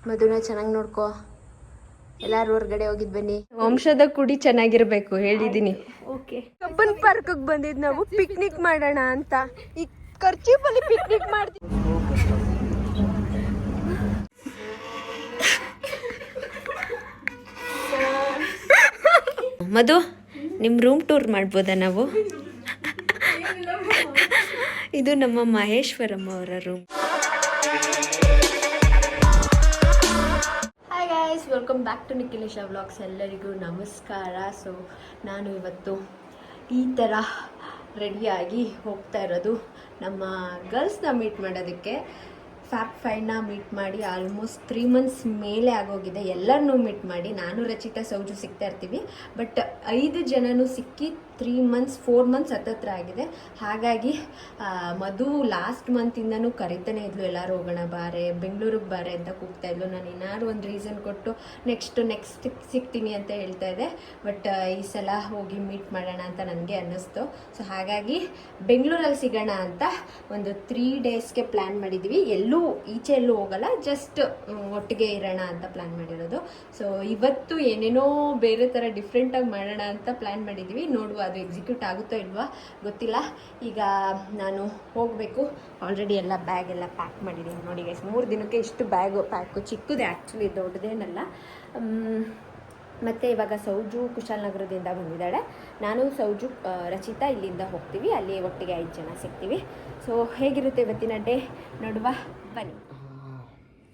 ಮದುನ ಚೆನ್ನಾಗಿ ನೋಡ್ಕೋ. ಎಲ್ಲಾರು ಹೊರಗಡೆ ಹೋಗಿದ್ ಬನ್ನಿ. ವಂಶದ ಕುಡಿ ಚೆನ್ನಾಗಿರ್ಬೇಕು ಹೇಳಿದೀನಿ. ಓಕೆ. ಕಬ್ಬನ್ ಪಾರ್ಕ್ ಬಂದಿದ್ ನಾವು ಪಿಕ್ನಿಕ್ ಮಾಡೋಣ ಅಂತ. ಈ ಖರ್ಚೀಪಲ್ಲಿ ಪಿಕ್ನಿಕ್ ಮಾಡ್ತೀವಿ. ಮಧು, ನಿಮ್ ರೂಮ್ ಟೂರ್ ಮಾಡ್ಬೋದಾ ನಾವು? ಇದು ನಮ್ಮ ಮಹೇಶ್ವರಮ್ಮ ಅವರ room. Hi guys, welcome back to Nikhilesh vlogs. ಎಲ್ಲರಿಗೂ ನಮಸ್ಕಾರ. ಸೊ ನಾನು ಇವತ್ತು ಈ ಥರ ರೆಡಿಯಾಗಿ ಹೋಗ್ತಾ ಇರೋದು ನಮ್ಮ ಗರ್ಲ್ಸ್ನ ಮೀಟ್ ಮಾಡೋದಕ್ಕೆ. ಫ್ಯಾಪ್ ಫೈವ್ನ ಮೀಟ್ ಮಾಡಿ ಆಲ್ಮೋಸ್ಟ್ 3 months ಮೇಲೆ ಆಗೋಗಿದೆ. ಎಲ್ಲರನ್ನೂ ಮೀಟ್ ಮಾಡಿ ನಾನು ರಚಿತಾ ಸೌಜು ಸಿಗ್ತಾ ಇರ್ತೀವಿ. ಬಟ್ 5 ಜನನೂ ಸಿಕ್ಕಿ 3 months 4 months ಹತ್ತತ್ರ ಆಗಿದೆ. ಹಾಗಾಗಿ ಮಧು ಲಾಸ್ಟ್ ಮಂತಿಂದನೂ ಕರಿತಾನೆ ಇದ್ಲು, ಎಲ್ಲರೂ ಹೋಗೋಣ ಬಾರೆ, ಬೆಂಗಳೂರಿಗೆ ಬಾರೆ ಅಂತ ಕೂಗ್ತಾ ಇದ್ಲು. ನಾನು ಏನಾದ್ರು ಒಂದು ರೀಸನ್ ಕೊಟ್ಟು ನೆಕ್ಸ್ಟ್ ಸಿಗ್ತೀನಿ ಅಂತ ಹೇಳ್ತಾ ಇದ್ದೆ. ಬಟ್ ಈ ಸಲ ಹೋಗಿ ಮೀಟ್ ಮಾಡೋಣ ಅಂತ ನನಗೆ ಅನ್ನಿಸ್ತು. ಸೊ ಹಾಗಾಗಿ ಬೆಂಗಳೂರಲ್ಲಿ ಸಿಗೋಣ ಅಂತ ಒಂದು 3 daysಗೆ ಪ್ಲ್ಯಾನ್ ಮಾಡಿದ್ದೀವಿ. ಈಚೆ ಎಲ್ಲೂ ಹೋಗಲ್ಲ, ಜಸ್ಟ್ ಒಟ್ಟಿಗೆ ಇರೋಣ ಅಂತ ಪ್ಲ್ಯಾನ್ ಮಾಡಿರೋದು. ಸೊ ಇವತ್ತು ಏನೇನೋ ಬೇರೆ ಥರ ಡಿಫ್ರೆಂಟಾಗಿ ಮಾಡೋಣ ಅಂತ ಪ್ಲ್ಯಾನ್ ಮಾಡಿದ್ದೀವಿ. ನೋಡುವ ಅದು ಎಕ್ಸಿಕ್ಯೂಟ್ ಆಗುತ್ತೋ ಇಲ್ವಾ ಗೊತ್ತಿಲ್ಲ. ಈಗ ನಾನು ಹೋಗಬೇಕು. ಆಲ್ರೆಡಿ ಎಲ್ಲ ಬ್ಯಾಗ್ ಎಲ್ಲ ಪ್ಯಾಕ್ ಮಾಡಿದ್ದೀನಿ ನೋಡಿ ಗೈಸ್. 3 ದಿನಕ್ಕೆ ಇಷ್ಟು ಬ್ಯಾಗು ಪ್ಯಾಕು, ಚಿಕ್ಕದೇ ಆ್ಯಕ್ಚುಲಿ, ದೊಡ್ಡದೇನಲ್ಲ. ಮತ್ತು ಇವಾಗ ಸೌಜು ಕುಶಾಲನಗರದಿಂದ ಬಂದಿದ್ದಾಳೆ. ನಾನು ಸೌಜು ರಚಿತಾ ಇಲ್ಲಿಂದ ಹೋಗ್ತೀವಿ. ಅಲ್ಲಿ ಒಟ್ಟಿಗೆ 5 ಜನ ಸಿಗ್ತೀವಿ. ಸೊ ಹೇಗಿರುತ್ತೆ ಇವತ್ತಿನ ಡೇ ನೋಡುವ ಬನ್ನಿ.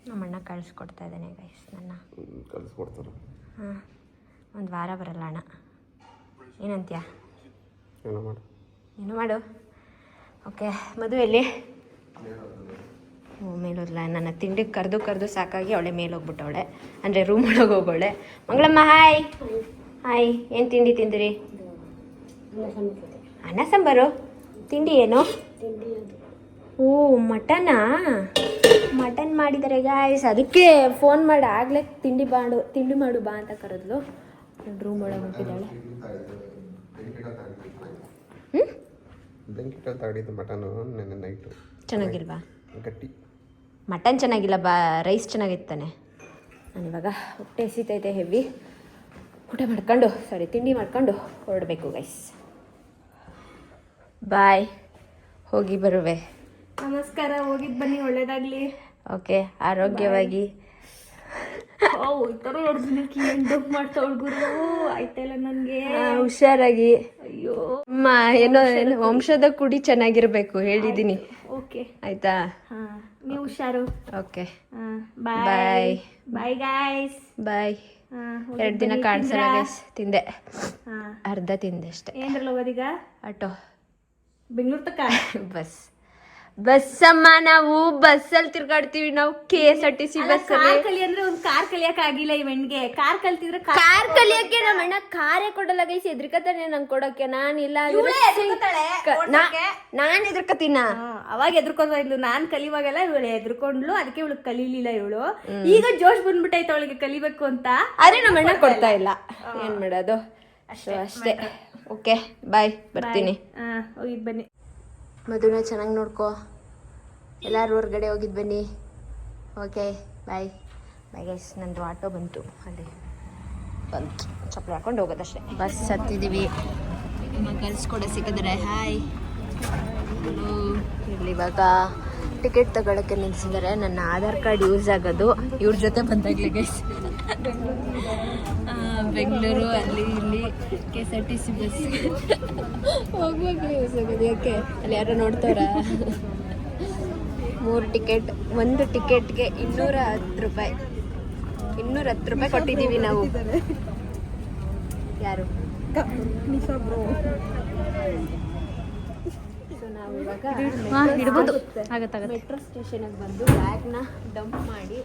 ನಮ್ಮಣ್ಣ ಕಳಿಸ್ಕೊಡ್ತಾ ಇದ್ದಾನೆ ಗೈಸ್ ನನ್ನ. ಕಳಿಸ್ಕೊಡ್ತಾರೆ. ಹಾಂ, ಒಂದು ವಾರ ಬರಲ್ಲ ಅಣ್ಣ. ಏನಂತೀಯ? ಏನು ಮಾಡು. ಓಕೆ, ಮದುವೆಯಲ್ಲಿ ಮೇಲೋದ್ಲ. ನನ್ನ ತಿಂಡಿಗೆ ಕರೆದು ಸಾಕಾಗಿ ಅವಳೆ ಮೇಲೆ ಹೋಗ್ಬಿಟ್ಟವಳೆ, ಅಂದರೆ ರೂಮ್ ಒಳಗೆ ಹೋಗೋಳೆ. ಮಂಗಳಮ್ಮ ಹಾಯ್. ಹಾಯ್, ಏನು ತಿಂಡಿ ತಿಂದಿರಿ? ಅನ್ನ ಸಾಂಬಾರು. ತಿಂಡಿ ಏನು? ಓ, ಮಟನಾ? ಮಟನ್ ಮಾಡಿದ್ದಾರೆ ಗಾಯ್ಸ್. ಅದಕ್ಕೆ ಫೋನ್ ಮಾಡಿ ಆಗಲೇ ತಿಂಡಿ ಮಾಡು ಬಾ ಅಂತ ಕರೆದ್ಲು. ರೂಮ್ ಒಳಗೆ ಹೋಗಿದ್ದಾಳೆ. ಚೆನ್ನಾಗಿಲ್ವಾ? ಗಟ್ಟಿ ಮಟನ್ ಚೆನ್ನಾಗಿಲ್ಲ, ರೈಸ್ ಚೆನ್ನಾಗಿತ್ತಾನೆ. ನಾನಿವಾಗ ಹೊಟ್ಟೆ ಎಸಿತೈತೆ ಹೆವಿ. ತಿಂಡಿ ಮಾಡ್ಕೊಂಡು ಹೊರಡಬೇಕು ಗೈಸ್. ಬಾಯ್, ಹೋಗಿ ಬರುವೆ. ನಮಸ್ಕಾರ, ಹೋಗಿದ್ ಬನ್ನಿ, ಒಳ್ಳೇದಾಗ್ಲಿ. ಓಕೆ, ಆರೋಗ್ಯವಾಗಿ. ಈ ಥರ 2 ದಿನಕ್ಕೆ ಏನು ಮಾಡ್ತಾ ಹುಡುಗರು ಆಯ್ತಲ್ಲ ನನಗೆ. ಹುಷಾರಾಗಿ. ಅಯ್ಯೋ ಅಮ್ಮ, ಏನೋ ವಂಶದ ಕುಡಿ ಚೆನ್ನಾಗಿರ್ಬೇಕು ಹೇಳಿದೀನಿ. ಓಕೆ ಆಯ್ತಾ? ಹಾಂ, ನೀವು ಹುಷಾರು. ಓಕೆ, ಬಾಯ್ ಬಾಯ್ ಗಾಯ್ಸ್. ಬಾಯ್. 2 ದಿನ ಕಾಣಿಸಲ್ಲ ಗೈಸ್. ತಿಂದೆ, ಅರ್ಧ ತಿಂದೆ ಅಷ್ಟೇ. ಏನ್ರಲ್ಲಿ ಹೋಗೋದೀಗ? ಆಟೋ, ಬೆಂಗಳೂರು ತನಕ. ಬಸ್ ಅಮ್ಮ, ನಾವು ಬಸ್ಸಲ್ಲಿ ತಿರ್ಗಾಡ್ತೀವಿ. ನಾವು KSRTC ಬಸ್ಸಲ್ಲಿ. ಕಲಿ ಅಂದ್ರೆ ಒಂದು ಕಾರ್ ಕಲಿಯಕ್ ಆಗಿಲ್ಲ ಇವೆಂಟ್ಗೆ. ಕಾರ್ ಕಲ್ತಿದ್ರೆ ಕಾರ್ ಕಲಿಯಕ್ಕೆ ನಮ್ಮ ಅಣ್ಣ ಕಾರೇ ಕೊಡಲ್ಲ ಗೈಸ್. ಎದ್ರಿಕತಾನೆ ನಂಗೆ ಕೊಡಕ್ಕೆ. ನಾನಿಲ್ಲ, ನಾನು ಎದ್ರಕತೀನ. ಅವಾಗ ಎದ್ರಕೋತಾ ಇದ್ಲು. ನಾನ್ ಕಲಿವಾಗೆಲ್ಲ ಇವಳು ಎದ್ರಕೊಂಡ್ಲು. ಅದಕ್ಕೆ ಇವಳು ಕಲೀಲಿಲ್ಲ. ಇವಳು ಈಗ ಜೋಶ್ ಬಂದ್ಬಿಟ್ಟೈತೆ ಅವಳಿಗೆ ಕಲಿಬೇಕು ಅಂತ. ಆದ್ರೆ ನಮ್ಮ ಅಣ್ಣ ಕೊಡ್ತಾ ಇಲ್ಲ. ಏನ್ ಮಾಡೋದು? ಅಷ್ಟೇ. ಓಕೆ, ಬಾಯ್, ಬರ್ತೀನಿ. ಹೋಗಿದ್ ಬನ್ನಿ. ಮದುನ ಚೆನ್ನಾಗಿ ನೋಡ್ಕೋ. ಎಲ್ಲರೂ ಹೊರಗಡೆ ಹೋಗಿದ್ ಬನ್ನಿ. Okay, bye guys. ನಂದು ಆಟೋ ಬಂತು, ಅಲ್ಲಿ ಬಂತು. ಚಪ್ಪಲಿ ಹಾಕೊಂಡು ಹೋಗೋದಷ್ಟೇ. ಬಸ್ ಹತ್ತಿದ್ದೀವಿ. ನಮ್ಮ ಗರ್ಲ್ಸ್ ಕೂಡ ಸಿಕ್ಕಿದ್ರೆ ಹಾಯ್. ಇಲ್ಲಿ ಇವಾಗ ಟಿಕೆಟ್ ತಗೊಳಕ್ಕೆ ನಿಲ್ಸಿದ್ದಾರೆ. ನನ್ನ ಆಧಾರ್ ಕಾರ್ಡ್ ಯೂಸ್ ಆಗೋದು ಇವ್ರ ಜೊತೆ ಬಂದಾಗಲೇ ಗೈಸ್. ಬೆಂಗಳೂರು ಅಲ್ಲಿ ಇಲ್ಲಿ KSRTC ಬಸ್ ಹೋಗುವಾಗಲೇ ಯೂಸ್ ಆಗೋದು. ಯಾಕೆ ಅಲ್ಲಿ ಯಾರೋ ನೋಡ್ತಾರ? 3 ಟಿಕೆಟ್. ಒಂದು ಟಿಕೆಟ್ಗೆ 210 ರೂಪಾಯಿ. 210 ರೂಪಾಯಿ ಕೊಟ್ಟಿದ್ದೀವಿ ನಾವು. ಯಾರು? ಸೊ ನಾವು ಇವಾಗ ಮೆಟ್ರೋ ಸ್ಟೇಷನ್ಗೆ ಬಂದು ಬ್ಯಾಗ್ನ ಡಂಪ್ ಮಾಡಿ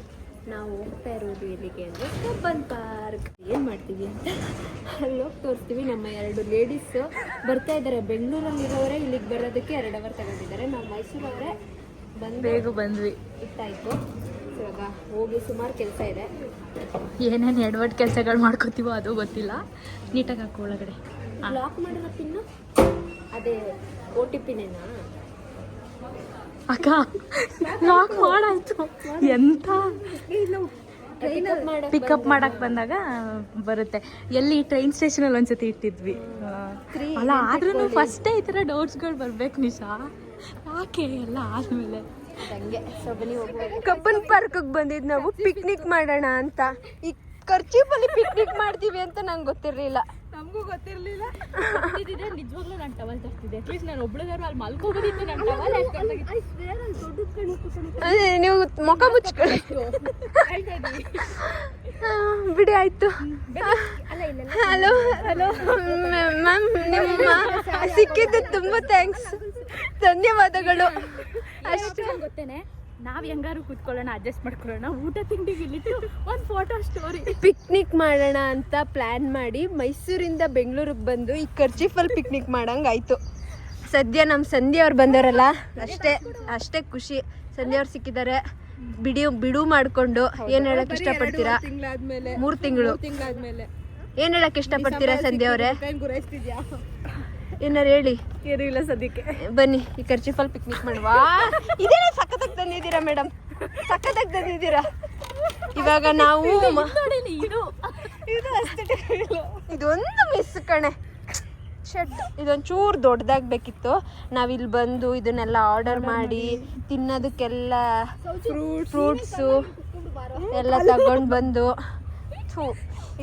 ನಾವು ಹೋಗ್ತಾ ಇರೋದು ಎಲ್ಲಿಗೆ ಅಂದರೆ ಕಬ್ಬನ್ ಪಾರ್ಕ್. ಏನು ಮಾಡ್ತೀವಿ ಅಂತ ಅಲ್ಲಿ ಹೋಗಿ ತೋರಿಸ್ತೀವಿ. ನಮ್ಮ 2 ಲೇಡೀಸ್ ಬರ್ತಾ ಇದ್ದಾರೆ. ಬೆಂಗಳೂರಲ್ಲಿರೋರೇ ಇಲ್ಲಿಗೆ ಬರೋದಕ್ಕೆ 2 hour ತಗೊಂಡಿದ್ದಾರೆ. ನಾವು ಮೈಸೂರವರೇ ಬೇಗ ಬಂದ್ವಿ. ಇಟ್ಟಾಯಿತು. ಇವಾಗ ಹೋಗಿ ಸುಮಾರು ಕೆಲಸ ಇದೆ. ಏನೇನು ಎಡವಟ್ ಕೆಲಸಗಳು ಮಾಡ್ಕೋತೀವೋ ಅದು ಗೊತ್ತಿಲ್ಲ. ನೀಟಾಗಿ ಹಾಕೋ ಒಳಗಡೆ. ಲಾಕ್ ಮಾಡಿರೋ ಪಿನ್ನು ಅದೇ OTPನೇನಾ? ಅಕ್ಕ ಲಾಕ್ ಮಾಡಾಯ್ತು. ಎಂತ ಪಿಕಪ್ ಮಾಡಕ್ ಬಂದಾಗ ಬರುತ್ತೆ. ಎಲ್ಲಿ ಟ್ರೈನ್ ಸ್ಟೇಷನ್ ಅಲ್ಲಿ ಒಂದ್ಸತಿ ಇಟ್ಟಿದ್ವಿ. ಅಲ್ಲ ಆದ್ರೂ ಫಸ್ಟೇ ಈ ತರ ಡೌಟ್ಸ್ಗಳು ಬರ್ಬೇಕು ನಿಶಾ. ಯಾಕೆ ಎಲ್ಲ ಆದ್ಮೇಲೆ ಕಬ್ಬನ್ ಪಾರ್ಕ್ ಬಂದಿದ್ ನಾವು ಪಿಕ್ನಿಕ್ ಮಾಡೋಣ ಅಂತ. ಈ ಖರ್ಚಿಪಲ್ಲಿ ಪಿಕ್ನಿಕ್ ಮಾಡ್ತೀವಿ ಅಂತ ನಂಗೆ ಗೊತ್ತಿರ್ಲಿಲ್ಲ. ನಮಗೂ ಗೊತ್ತಿರ್ಲಿಲ್ಲ. ನಿಜವಾಗ್ಲೂ ನಾನು ಟವಲ್ ತರ್ತಿದ್ದೆ. ಅಟ್ಲೀಸ್ಟ್ ನಾನು ಒಬ್ಳಿಗಾರು ಅಲ್ಲಿ ಮಲ್ಕೋಬೋದಿತ್ತು. ನಾನು ಟವಲ್ ಅದೇ ನೀವು ಮುಖ ಮುಚ್ಕೊಳ್ಳಿ ಬಿಡಿ ಆಯ್ತು. ಹಲೋ ಹಲೋ ಮ್ಯಾಮ್, ನಿಮ್ಮ ಸಿಕ್ಕಿದ್ದು ತುಂಬಾ ಥ್ಯಾಂಕ್ಸ್, ಧನ್ಯವಾದಗಳು. ಅಷ್ಟೇ ಗೊತ್ತೇನೆ. ನಾವ್ ಹೆಂಗಾರು ಕೂತ್ಕೊಳ್ಳೋಣ, ಅಡ್ಜಸ್ಟ್ ಮಾಡ್ಕೊಳ್ಳೋಣ, ಊಟ ತಿಂಡಿಗೆ ಇಲ್ಲಿಟ್ಟು ಒಂದು ಫೋಟೋ ಸ್ಟೋರಿ. ಪಿಕ್ನಿಕ್ ಮಾಡೋಣ ಅಂತ ಪ್ಲಾನ್ ಮಾಡಿ ಮೈಸೂರಿಂದ ಬೆಂಗಳೂರಿಗೆ ಬಂದು ಈ ಖರ್ಚಿಫಲ್ ಪಿಕ್ನಿಕ್ ಮಾಡಂಗಾಯ್ತು. ಸದ್ಯ ನಮ್ಮ ಸಂಧ್ಯಾ ಅವ್ರು ಬಂದವರಲ್ಲ, ಅಷ್ಟೇ ಖುಷಿ. ಸಂಧ್ಯಾ ಅವ್ರು ಸಿಕ್ಕಿದ್ದಾರೆ. ಬಿಡು ಮಾಡ್ಕೊಂಡು ಏನ್ ಹೇಳಕ್ ಇಷ್ಟಪಡ್ತೀರಾ? 3 ತಿಂಗಳು ಏನ್ ಹೇಳಕ್ ಇಷ್ಟಪಡ್ತೀರಾ ಸಂಧ್ಯಾ ಅವರೇ? ಏನಾರು ಹೇಳಿ. ಏನೂ ಇಲ್ಲ ಸದ್ಯಕ್ಕೆ. ಬನ್ನಿ ಈ ಖರ್ಚಿಫಲ್ ಪಿಕ್ನಿಕ್ ಮಾಡುವ. ಇದೇನ ಸಖತ್ತಾಗಿ ತಂದಿದ್ದೀರಾ ಮೇಡಮ್, ಸಖತ್ತಾಗಿ ತಂದಿದ್ದೀರಾ. ಇವಾಗ ನಾವು ಇದೊಂದು ಮಿಸ್ ಕಣೆ, ಶಟ್ ಇದೊಂಚೂರು ದೊಡ್ಡದಾಗಬೇಕಿತ್ತು. ನಾವಿಲ್ಲಿ ಬಂದು ಇದನ್ನೆಲ್ಲ ಆರ್ಡರ್ ಮಾಡಿ ತಿನ್ನೋದಕ್ಕೆಲ್ಲ ಫ್ರೂಟ್ಸು ಎಲ್ಲ ತಗೊಂಡು ಬಂದು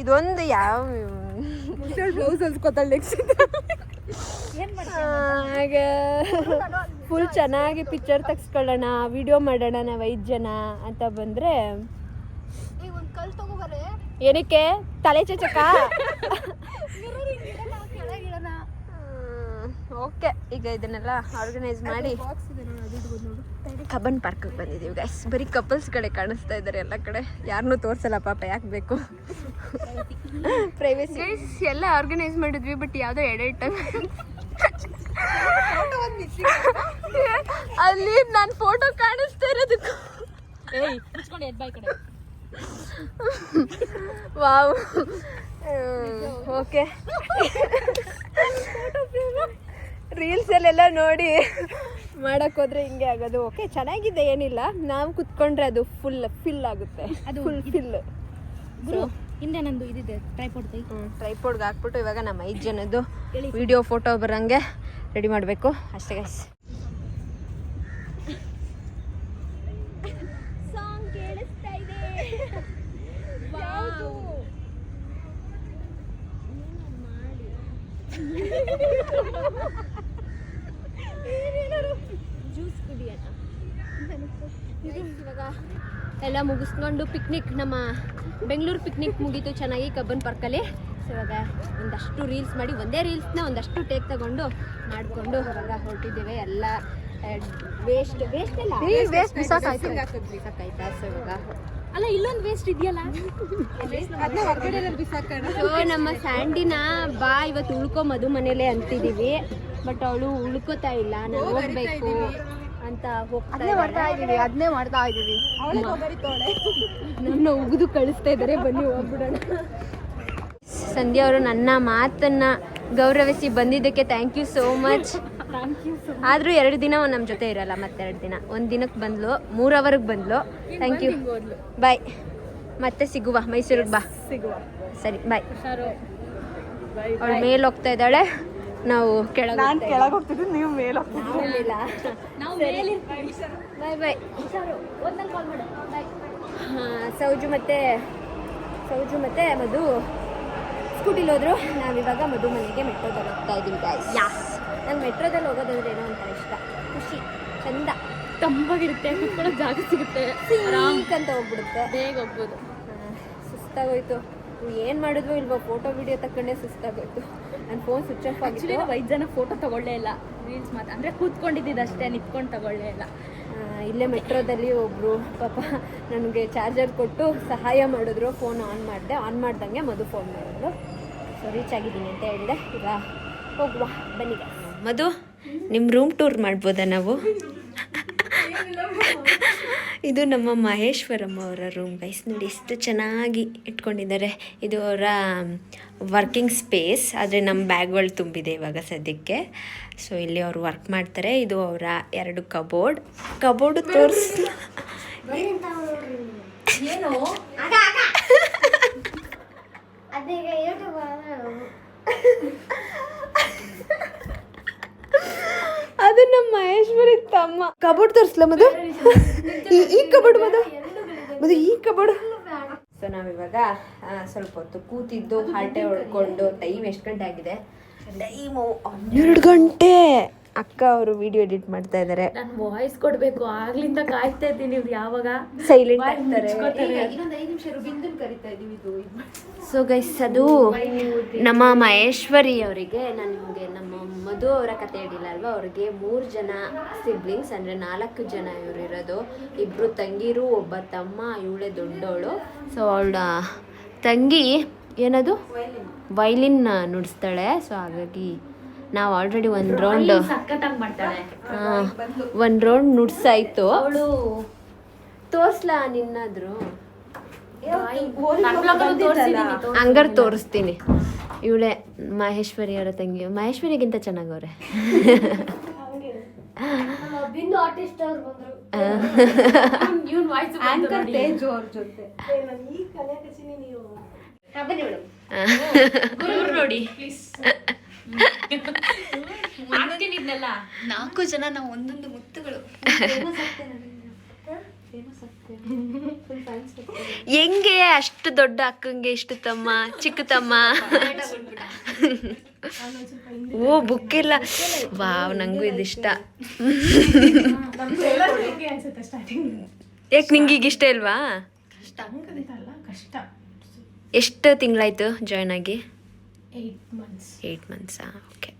ಇದೊಂದು ಯಾವ ಬ್ಲೌಸ್ ಹೊಲ್ಸ್ಕೊತಾಳೆ ಹಾಗೆ ಫುಲ್ ಚೆನ್ನಾಗಿ ಪಿಕ್ಚರ್ ತೆಗ್ಸ್ಕೊಳ್ಳೋಣ, ವಿಡಿಯೋ ಮಾಡೋಣ ನಾವು 5 ಜನ ಅಂತ ಬಂದರೆ ಏನಕ್ಕೆ ತಲೆ ಚಚಕ. ಓಕೆ, ಈಗ ಇದನ್ನೆಲ್ಲ ಆರ್ಗನೈಸ್ ಮಾಡಿ ಕಬ್ಬನ್ ಪಾರ್ಕಿಗೆ ಬಂದಿದ್ದೀವಿ ಗೈಸ್. ಬರೀ ಕಪಲ್ಸ್ಗಳೇ ಕಾಣಿಸ್ತಾ ಇದ್ದಾರೆ ಎಲ್ಲ ಕಡೆ, ಯಾರನ್ನೂ ತೋರಿಸಲ್ಲ ಪಾಪ, ಯಾಕೆ ಬೇಕು ಪ್ರೈವೇಸಿ. ಗೈಸ್ ಎಲ್ಲ ಆರ್ಗನೈಸ್ ಮಾಡಿದ್ವಿ, ಬಟ್ ಯಾವುದೋ ಎಡಿಟ್ ಅಲ್ಲಿ ನಾನು ಫೋಟೋ ಕಾಣಿಸ್ತಾ ಇರೋದಕ್ಕೂ ವಾವ್. ಓಕೆ, ರೀಲ್ಸಲ್ಲೆಲ್ಲ ನೋಡಿ ಮಾಡಕ್ ಹೋದ್ರೆ ಹಿಂಗೆ ಆಗೋದು. ಓಕೆ, ಚೆನ್ನಾಗಿದೆ, ಏನಿಲ್ಲ. ನಾವು ಕುತ್ಕೊಂಡ್ರೆ ಅದು ಫಿಲ್ ಆಗುತ್ತೆ, ಅದು ಫಿಲ್. ಹಿಂದೆ ನಂದು ಇದಿದೆ ಟ್ರೈಪೋಡ್ಗೆ ಹಾಕ್ಬಿಟ್ಟು ಇವಾಗ ನಮ್ಮ 5 ಜನದ್ದು ವಿಡಿಯೋ ಫೋಟೋ ಬರಂಗೆ ರೆಡಿ ಮಾಡಬೇಕು ಅಷ್ಟೇ ಗೈಸ್. ಸಾಂಗ್ ಕೇಳಿಸ್ತಾ ಇದೆ. ಜ್ಯೂಸ್ ಕುಡಿಯೋಣ. ಇವಾಗ ಎಲ್ಲ ಮುಗಿಸ್ಕೊಂಡು ಪಿಕ್ನಿಕ್, ನಮ್ಮ ಬೆಂಗಳೂರು ಪಿಕ್ನಿಕ್ ಮುಗೀತು ಚೆನ್ನಾಗಿ ಕಬ್ಬನ್ ಪಾರ್ಕಲ್ಲಿ. ಸೊ ಇವಾಗ ಒಂದಷ್ಟು ರೀಲ್ಸ್ ಮಾಡಿ, ಒಂದೇ ರೀಲ್ಸ್ನ ಒಂದಷ್ಟು ಟೇಕ್ ತಗೊಂಡು ಮಾಡಿಕೊಂಡು ಇವಾಗ ಹೊರಟಿದ್ದೇವೆ. ಎಲ್ಲ ವೇಸ್ಟ್ ಎಲ್ಲ ಸಾಕಾಯ್ತಾ. ಸೊ ಇವಾಗ ಅಲ್ಲ ಇಲ್ಲೊಂದು ವೇಸ್ಟ್ ಇದೆಯಲ್ಲ, ಸೊ ನಮ್ಮ ಸ್ಯಾಂಡಿನ ಬಾ ಇವತ್ತು ಉಳ್ಕೊ ಮಧು ಮನೇಲೆ ಅಂತಿದೀವಿ, ಬಟ್ ಅವಳು ಉಳ್ಕೋತಾ ಇಲ್ಲ. ನಾನು ಹೋಗ್ಬೇಕು ಅಂತ ಹೋಗ್ತಾ ಇದೀವಿ, ಅದನ್ನೇ ಮಾಡ್ತಾ ಇದೀವಿ. ನನ್ನ ಉಗಿದು ಕಳಿಸ್ತಾ ಇದ್ದಾರೆ, ಬನ್ನಿ ಹೋಗ್ಬಿಡೋಣ. ಸಂಧ್ಯಾ ಅವರು ನನ್ನ ಮಾತನ್ನ ಗೌರವಿಸಿ ಬಂದಿದ್ದಕ್ಕೆ ಥ್ಯಾಂಕ್ ಯು ಸೋ ಮಚ್. ಆದ್ರೂ 2 ದಿನ ನಮ್ಮ ಜೊತೆ ಇರಲ್ಲ, ಮತ್ತೆ 2 ದಿನ, 1 ದಿನಕ್ಕೆ ಬಂದ್ಲು, 3 ಅವರ್ಗೆ ಬಂದ್ಲು. ಥ್ಯಾಂಕ್ ಯು, ಬಾಯ್. ಮತ್ತೆ ಸಿಗುವ, ಮೈಸೂರಿಗೆ ಬಾ. ಸರಿ, ಬಾಯ್. ಅವಳು ಮೇಲೆ ಹೋಗ್ತಾ ಇದ್ದಾಳೆ, ನಾವು ಕೆಳಗೆ ಹೋಗ್ತಿದ್ವಿ, ನೀವು ಮೇಲೆ ಹೋಗ್ತಿದ್ದಿಲ್ಲ. ಬಾಯ್ ಬಾಯ್. ಸೌಜು ಮತ್ತೆ ಮಧು ಸ್ಕೂಟಿಲಿ ಹೋದ್ರು. ನಾವಿವಾಗ ಮಧು ಮನೆಗೆ ಮೆಟ್ರೋದಲ್ಲಿ ಹೋಗ್ತಾ ಇದ್ದೀವಿ ಗಾಯ್ಸ್. ನಂಗೆ ಮೆಟ್ರೋದಲ್ಲಿ ಹೋಗೋದಂದ್ರೆ ಏನೋ ಒಂಥರ ಇಷ್ಟ, ಖುಷಿ, ಚಂದ, ತಂಪಾಗಿರುತ್ತೆ, ಕುತ್ಕೊಳ್ಳೋಕೆ ಜಾಗ ಸಿಗುತ್ತೆ, ಅಂತ ಹೋಗ್ಬಿಡುತ್ತೆ, ಬೇಗ ಹೋಗ್ಬೋದು. ಸುಸ್ತಾಗೋಯ್ತು, ಏನು ಮಾಡಿದ್ವು ಇಲ್ವೋ, ಫೋಟೋ ವಿಡಿಯೋ ತಗೊಂಡೇ ಸುಸ್ತಾಗೋಯ್ತು. ನನ್ನ ಫೋನ್ ಸ್ವಿಚ್ ಆಫ್ ಆಗಿತ್ತು. 5 ಜನ ಫೋಟೋ ತಗೊಳ್ಳೇ ಇಲ್ಲ, ರೀಲ್ಸ್ ಮಾತ್ರ ಅಂದರೆ ಕೂತ್ಕೊಂಡಿದ್ದು ಅಷ್ಟೇ, ನಿಂತ್ಕೊಂಡು ತಗೊಳ್ಳೇ ಇಲ್ಲ. ಇಲ್ಲೇ ಮೆಟ್ರೋದಲ್ಲಿ ಒಬ್ಬರು ಪಾಪ ನನಗೆ ಚಾರ್ಜರ್ ಕೊಟ್ಟು ಸಹಾಯ ಮಾಡಿದ್ರು. ಫೋನ್ ಆನ್ ಮಾಡ್ದಂಗೆ ಮಧು ಫೋನ್ ಮಾಡಿದ್ರು. ಸೊ ರೀಚ್ ಆಗಿದ್ದೀನಿ ಅಂತ ಹೇಳಿದೆ. ಈಗ ಹೋಗುವ, ಬನ್ನಿ ಮಧು. ನಿಮ್ಮ ರೂಮ್ ಟೂರ್ ಮಾಡ್ಬೋದಾ ನಾವು? ಇದು ನಮ್ಮ ಮಹೇಶ್ವರಮ್ಮ ಅವರ ರೂಮ್ ಗೈಸ್. ನೋಡಿ ಎಷ್ಟು ಚೆನ್ನಾಗಿ ಇಟ್ಕೊಂಡಿದ್ದಾರೆ. ಇದು ಅವರ ವರ್ಕಿಂಗ್ ಸ್ಪೇಸ್, ಆದರೆ ನಮ್ಮ ಬ್ಯಾಗ್ಗಳು ತುಂಬಿದೆ ಇವಾಗ ಸದ್ಯಕ್ಕೆ. ಸೊ ಇಲ್ಲಿ ಅವರು ವರ್ಕ್ ಮಾಡ್ತಾರೆ. ಇದು ಅವರ 2 ಕಬೋರ್ಡ್ ತೋರಿಸ್. ಕಬೋರ್ಡ್ ತೋರಿಸ್ಲ ಮದು ಈ ಕಬೋರ್ಡ್ ಮದು ಈ ಕಬೋರ್ಡ್. ಸೊ ನಾವಿವಾಗ ಸ್ವಲ್ಪ ಹೊತ್ತು ಕೂತಿದ್ದು ಹಾಲ್ಟೆ ಹೊಡ್ಕೊಂಡು ಟೈಮ್ ಎಷ್ಟು ಗಂಟೆ ಆಗಿದೆ? ಟೈಮು 12 ಗಂಟೆ. ಅಕ್ಕ ಅವರು ವಿಡಿಯೋ ಎಡಿಟ್ ಮಾಡ್ತಾ ಇದ್ದಾರೆ. ನಾನು ವಾಯ್ಸ್ ಕೊಡ್ಬೇಕು, ಆಗ್ಲಿಂದ ಕಾಯ್ತಾ ಇದ್ದೀನಿ. ಇವ್ರು ಯಾವಾಗ ಸೈಲೆಂಟ್ ಆಗ್ತಾರೆ. ಸೊ ಗೈಸ್, ಅದು ನಮ್ಮ ಮಹೇಶ್ವರಿ ಅವರಿಗೆ, ನಾನು ನಿಮಗೆ ನಮ್ಮ ಮಧು ಅವರ ಕತೆ ಹೇಳಿಲ್ಲ ಅಲ್ವಾ, ಅವ್ರಿಗೆ 3 ಜನ ಸಿಬ್ಲಿಂಗ್ಸ್, ಅಂದರೆ 4 ಜನ ಇವರು ಇರೋದು. 2 ತಂಗಿರು, ಒಬ್ಬ ತಮ್ಮ, ಇವಳೇ ದೊಡ್ಡವಳು. ಸೊ ಅವಳ ತಂಗಿ ಏನದು ವೈಲಿನ್ ನುಡಿಸ್ತಾಳೆ. ಸೊ ಹಾಗಾಗಿ ನಾವು ಆಲ್ರೆಡಿ ಒಂದು ರೌಂಡ್ ನುಡ್ಸಾಯ್ತು. ಅವಳು ತೋರ್ಸ್ಲಾ ನಿನ್ನಾದ್ರು? ಹಂಗಾರೆ ತೋರಿಸ್ತೀನಿ. ಇವಳೆ ಮಹೇಶ್ವರಿ ಅವರ ತಂಗಿ. ಮಹೇಶ್ವರಿಗಿಂತ ಚೆನ್ನಾಗವ್ರೆ. ನೋಡಿ 4 ಜನ ನಾವು ಒಂದೊಂದು ಮುತ್ತುಗಳು. ಹೆಂಗೆ ಅಷ್ಟು ದೊಡ್ಡ ಅಕ್ಕಂಗೆ ಇಷ್ಟು ತಮ್ಮ, ಚಿಕ್ಕ ತಮ್ಮ. ಓ ಬುಕ್ ಇಲ್ಲ. ವಾವ್, ನಂಗೂ ಇದಿಷ್ಟ. ಯಾಕೆ ನಿಂಗೆ ಈಗ ಇಷ್ಟ ಇಲ್ವಾ? ಎಷ್ಟು ತಿಂಗಳಾಯ್ತು ಜಾಯ್ನ್ ಆಗಿ? 8 ಮಂತ್ಸಾ? ಓಕೆ.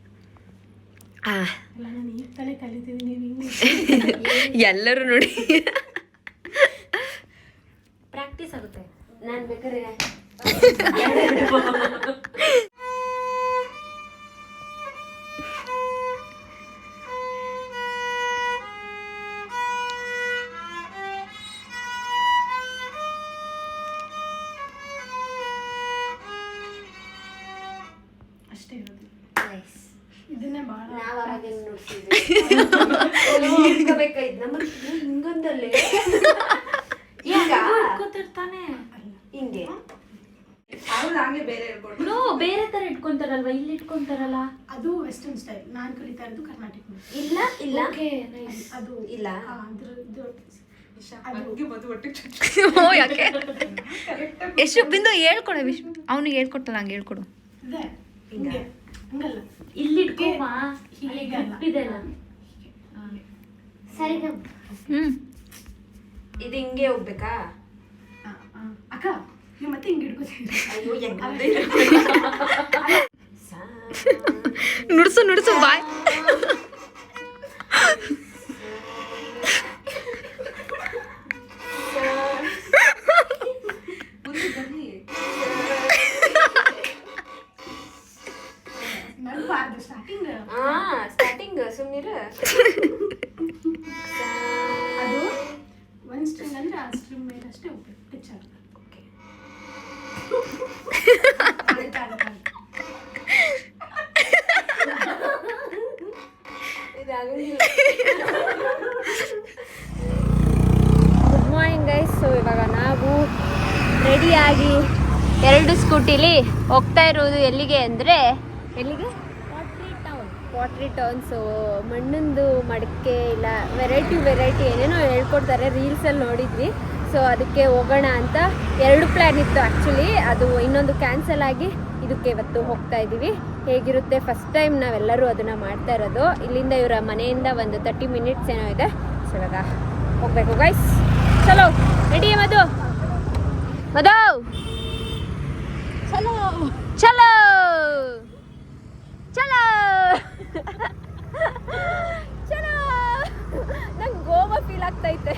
ಎಲ್ಲರೂ ನೋಡಿ ಪ್ರಾಕ್ಟೀಸ್ ಆಗುತ್ತೆ. ನಾನು ಬೇಕಾದ್ರೆ ಹಿಂಗೊಂದಲ್ಲೇ ಹಿಂಗೆ ಬೇರೆ ತರ ಇಟ್ಕೊಂತಾರಲ್ವಾ, ಇಲ್ಲಿ ಇಟ್ಕೊಂತಾರಲ್ಲ, ಅದು ವೆಸ್ಟರ್ನ್ ಸ್ಟೈಲ್. ನಾನು ಕಲಿತಾ ಇರೋದು ಕರ್ನಾಟಕ. ಇಲ್ಲ ಇಲ್ಲ ಅದು ಇಲ್ಲ. ಯಾಕೆ ಎಷ್ಟು ಬಿಂದು ಹೇಳ್ಕೊಡ ವಿಶ್ವ, ಅವನಿಗೆ ಹೇಳ್ಕೊಟ್ಟಲ್ಲ, ಹಂಗೆ ಹೇಳ್ಕೊಡು. ಇಲ್ಲಿ ಇಟ್ಕೊಮ್ಮ. ಸರಿ. ಇದು ಹಿಂಗೆ ಹೋಗ್ಬೇಕಾ ಅಕ್ಕ? ನೀವು ಮತ್ತೆ ಹಿಂಗೆ ಹಿಡ್ಕೋತೀವಿ. ನುಡ್ಸು ಬಾಯ್. ಸ್ಟಾರ್ಟಿಂಗ್ ಸುಮ್ಮನಿರ. ಅದು ಒಂದು ಸ್ಟ್ರಿಂಗ್ ಅಂದ್ರೆ ಆ ಸ್ಟ್ರಿಂಗ್ ಮೇಲೆ ಅಷ್ಟೇ ಹೋಗ್ಬೇಕು, ಟಚ್ ಆಗುತ್ತೆ. Good morning guys. ಸೊ ಇವಾಗ ನಾವು ರೆಡಿಯಾಗಿ 2 ಸ್ಕೂಟಿಲಿ ಹೋಗ್ತಾ ಇರೋದು ಎಲ್ಲಿಗೆ ಅಂದರೆ, ಎಲ್ಲಿಗೆ? Watery town. ಸೊ ಮಣ್ಣಿಂದು ಮಡಿಕೆ ಇಲ್ಲ, ವೆರೈಟಿ ಏನೇನೋ ಹೇಳ್ಕೊಡ್ತಾರೆ, ರೀಲ್ಸಲ್ಲಿ ನೋಡಿದ್ವಿ. ಸೊ ಅದಕ್ಕೆ ಹೋಗೋಣ ಅಂತ 2 ಪ್ಲ್ಯಾನ್ ಇತ್ತು ಆ್ಯಕ್ಚುಲಿ. ಅದು ಇನ್ನೊಂದು ಕ್ಯಾನ್ಸಲ್ ಆಗಿ ಇದಕ್ಕೆ ಇವತ್ತು ಹೋಗ್ತಾ ಇದ್ದೀವಿ. ಹೇಗಿರುತ್ತೆ, ಫಸ್ಟ್ ಟೈಮ್ ನಾವೆಲ್ಲರೂ ಅದನ್ನು ಮಾಡ್ತಾ ಇರೋದು. ಇಲ್ಲಿಂದ ಇವರ ಮನೆಯಿಂದ ಒಂದು 30 ಮಿನಿಟ್ಸ್ ಏನೋ ಇದೆ. ಸೊ ಇವಾಗ ಹೋಗಬೇಕು ಗೈಸ್. ಚಲೋ ರೆಡಿ ಮಧು? ಮಧು ಚಲೋ ಚಲೋ ಚಲೋ ಚಲೋ. ನಂಗೆ ಗೋವಾ ಫೀಲ್ ಆಗ್ತೈತೆ.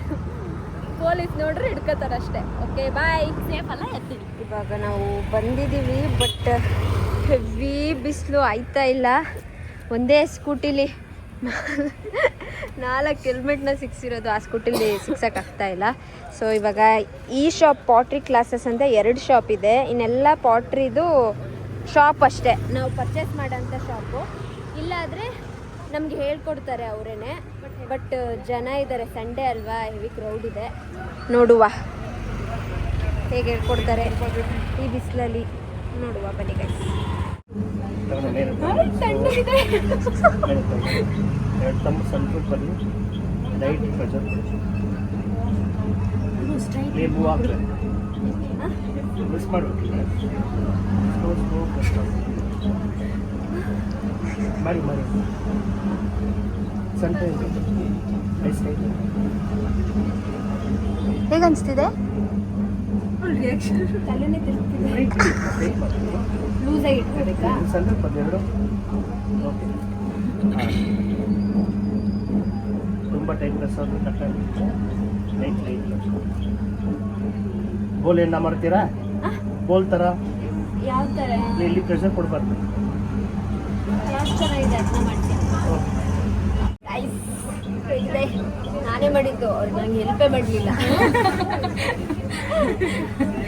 ಪೊಲೀಸ್ ನೋಡ್ರೆ ಹಿಡ್ಕೋತಾರಷ್ಟೇ. Okay bye. ಸೇಫ್ ಅಲ್ಲ ಎತ್ತಿಡಿ. ಇವಾಗ ನಾವು ಬಂದಿದ್ದೀವಿ, ಬಟ್ ಹೆವಿ ಬಿಸಿಲು ಆಯ್ತಾ ಇಲ್ಲ. ಒಂದೇ ಸ್ಕೂಟಿಲಿ 4 ಹೆಲ್ಮೆಟ್ನ ಸಿಕ್ಸಿರೋದು, ಆ ಸ್ಕೂಟಿಲಿ ಸಿಕ್ಸೋಕ್ಕಾಗ್ತಾ ಇಲ್ಲ. ಸೊ ಇವಾಗ ಈ ಶಾಪ್ ಪಾಟ್ರಿ ಕ್ಲಾಸಸ್ ಅಂತ 2 ಶಾಪ್ ಇದೆ. ಇನ್ನೆಲ್ಲ ಪಾಟ್ರಿದು ಶಾಪ್ ಅಷ್ಟೇ, ನಾವು ಪರ್ಚೇಸ್ ಮಾಡೋಂಥ ಶಾಪು. ಇಲ್ಲಾದರೆ ನಮಗೆ ಹೇಳ್ಕೊಡ್ತಾರೆ ಅವರೇನೆ. ಬಟ್ ಜನ ಇದ್ದಾರೆ, ಸಂಡೇ ಅಲ್ವಾ, ಹೆವಿ ಕ್ರೌಡ್ ಇದೆ. ನೋಡುವ ಹೇಗೆ ಹೇಳ್ಕೊಡ್ತಾರೆ ಈ ಬಿಸಿಲಲ್ಲಿ. ನೋಡುವ ಬನ್ನಿ ಗೈಸ್. ತಣ್ಣಗಿದೆ. ಲೈಟ್ ಪ್ರೆಷರ್ ಲೇಬು ಹಾಕ್ರೆ ಮಿಸ್ ಮಾಡಬೇಕಿಲ್ಲ ಮಾಡಿ ಮಾಡಿ ಸ್ವಲ್ಪ ಐಸ್ ಹೇಗೆ ಅನಿಸ್ತಿದೆ? ತಲೆನೇ ತಿರುಗ್ತಿದೆ. ಲೂಸ್ ಆಗಿ ಇಟ್ಕೋಬೇಕಾ? ಸ್ವಲ್ಪ ಅದೆರಡು ಓಕೆ ತುಂಬ ಟೈಮ್ ಪ್ರೆಸ್ ಆದರೂ ಕಟ್ಟಾಗುತ್ತೆ ಲೈಟ್ ಲೈಟ್ ಬೋಲ್ ಎಣ್ಣ ಮಾಡ್ತೀರಾ? ಬೋಲ್ ಥರ ಯಾವ ಥರ ಇಲ್ಲಿ ಪ್ರೆಷರ್ ಕೊಡಬಾರ್ದು. ಯಾವ ಥರ ಇದೆ ಅದನ್ನ ಮಾಡ್ತೀನಿ. ಗೈಸ್ ಇದೆ ನಾನೇ ಮಾಡಿದ್ದು, ಅವ್ರು ನಂಗೆ ಹೆಲ್ಪೇ ಮಾಡಲಿಲ್ಲ.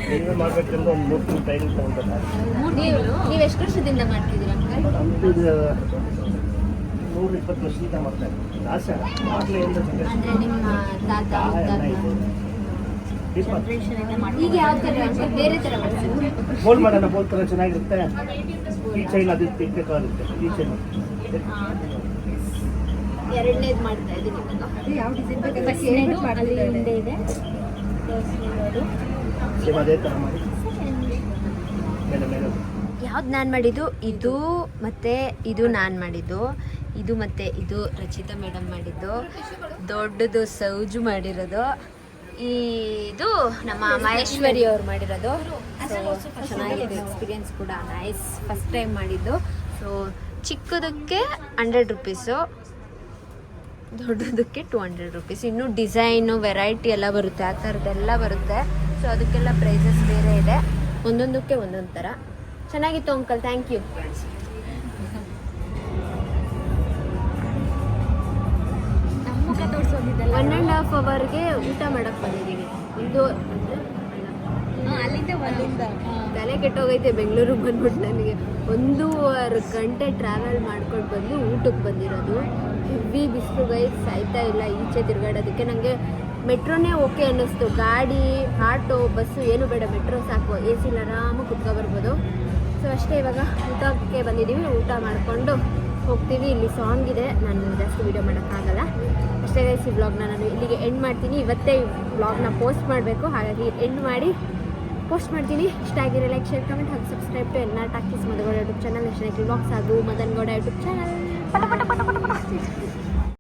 ನೀವೇ ಮಾಡಬೇಕಂದ್ರೆ ಒಂದು 3 ತಿಂಗಳು ಟೈಮ್ ತೊಗೊಂಡ್ರೆ ನೀವು ಎಷ್ಟು ವರ್ಷದಿಂದ ಮಾಡ್ತಿದ್ದೀರಾ ಅಂಕಲ್? 120 ವರ್ಷದಿಂದ ಮಾಡ್ತಾ ಇದ್ದೀನಿ. ಜಾಸ್ತಿ ಆಗಲೇ ಇಲ್ಲ ಅಂದರೆ ನಿಮ್ಮ ತಾತ ಈಗ ಯಾವ ಥರ ಅಂಕಲ್ ಬೇರೆ ಥರ ಮಾಡ್ತೀವಿ? ಬೋಲ್ ಮಾಡೋಣ. ಬೋಲ್ ಥರ ಚೆನ್ನಾಗಿರುತ್ತೆ. ಈ ಚೈನ್ ಅದು ತಿಕ್ಕಬೇಕಾಗುತ್ತೆ. ಈ ಚೈನ್ ಎರಡನೇದು ಮಾಡ್ತಾ ಇದ್ದೀನಿ. ಯಾವ ಡಿಸೈನ್ ಬೇಕು? ಹಿಂದೆ ಇದೆ ಸೇಮ್ ಅದೇ ಥರ ಮಾಡಿ ಮೇಲೆ ಮೇಲೆ ಯಾವ್ದು ನಾನು ಮಾಡಿದ್ದು? ಇದು ಮತ್ತು ಇದು ನಾನು ಮಾಡಿದ್ದು. ಇದು ಮತ್ತು ಇದು ರಚಿತಾ ಮೇಡಮ್ ಮಾಡಿದ್ದು. ದೊಡ್ಡದು ಸೌಜು ಮಾಡಿರೋದು. ಇದು ನಮ್ಮ ಮಹೇಶ್ವರಿ ಅವ್ರು ಮಾಡಿರೋದು. ಸೊ ಚೆನ್ನಾಗಿದೆ, ಎಕ್ಸ್ಪೀರಿಯನ್ಸ್ ಕೂಡ ನೈಸ್. ಫಸ್ಟ್ ಟೈಮ್ ಮಾಡಿದ್ದು. ಸೊ ಚಿಕ್ಕದಕ್ಕೆ 100 ರುಪೀಸು, ದೊಡ್ಡದಕ್ಕೆ 200 ರುಪೀಸ್. ಇನ್ನು ಡಿಸೈನು ವೆರೈಟಿ ಎಲ್ಲ ಬರುತ್ತೆ, ಆ ಥರದ್ದೆಲ್ಲ ಬರುತ್ತೆ. ಸೊ ಅದಕ್ಕೆಲ್ಲ ಪ್ರೈಸಸ್ ಬೇರೆ ಇದೆ, ಒಂದೊಂದಕ್ಕೆ ಒಂದೊಂದು ಥರ. ಚೆನ್ನಾಗಿತ್ತು ಅಂಕಲ್, ಥ್ಯಾಂಕ್ ಯು. 1.5 ಅವರ್ಗೆ ಊಟ ಮಾಡಕ್ಕೆ ಬಂದಿದ್ದೀವಿ. ಅಲ್ಲಿಂದ ತಲೆ ಕೆಟ್ಟೋಗೈತೆ ಬೆಂಗಳೂರಿಗೆ ಬಂದ್ಬಿಟ್ಟು ನನಗೆ. 1.5 ಗಂಟೆ ಟ್ರಾವೆಲ್ ಮಾಡ್ಕೊಂಡು ಬಂದು ಊಟಕ್ಕೆ ಬಂದಿರೋದು. ಹೆವಿ ಬಿಸಿಲು ಗೈಸ್, ಸಾಯ್ತಾ ಇಲ್ಲ ಈಚೆ ತಿರುಗಾಡೋದಕ್ಕೆ. ನನಗೆ ಮೆಟ್ರೋನೇ ಓಕೆ ಅನ್ನಿಸ್ತು. ಗಾಡಿ, ಆಟೋ, ಬಸ್ಸು ಏನು ಬೇಡ, ಮೆಟ್ರೋ ಸಾಕು. AC ಆರಾಮಾಗಿ ಕುತ್ಕೊ ಬರ್ಬೋದು. ಸೊ ಅಷ್ಟೇ, ಇವಾಗ ಊಟಕ್ಕೆ ಬಂದಿದ್ದೀವಿ. ಊಟ ಮಾಡಿಕೊಂಡು ಹೋಗ್ತೀವಿ. ಇಲ್ಲಿ ಸಾಂಗ್ ಇದೆ, ನಾನು ಜಾಸ್ತಿ ವೀಡಿಯೋ ಮಾಡೋಕ್ಕಾಗಲ್ಲ. ಅಷ್ಟೇ ಗೈಸ್, ಈ ವ್ಲಾಗ್ನ ನಾನು ಇಲ್ಲಿಗೆ ಎಂಡ್ ಮಾಡ್ತೀನಿ. ಇವತ್ತೇ ಈ ವ್ಲಾಗ್ನ ಪೋಸ್ಟ್ ಮಾಡಬೇಕು, ಹಾಗಾಗಿ ಎಂಡ್ ಮಾಡಿ ಪೋಸ್ಟ್ ಮಾಡ್ತೀನಿ. ಇಷ್ಟ ಆಗಿರೋ ಲೈಕ್, ಶೇರ್, ಕಮೆಂಟ್ ಹಾಗೂ ಸಬ್ಸ್ಕ್ರೈಬ್ ಟು ಎನ್ನ talkies Madan Gowda YouTube channel, national vlogs ಹಾಗೂ ಮದನ್ಗೌಡ ಯೂಟ್ಯೂಬ್ ಚಾನಲ್.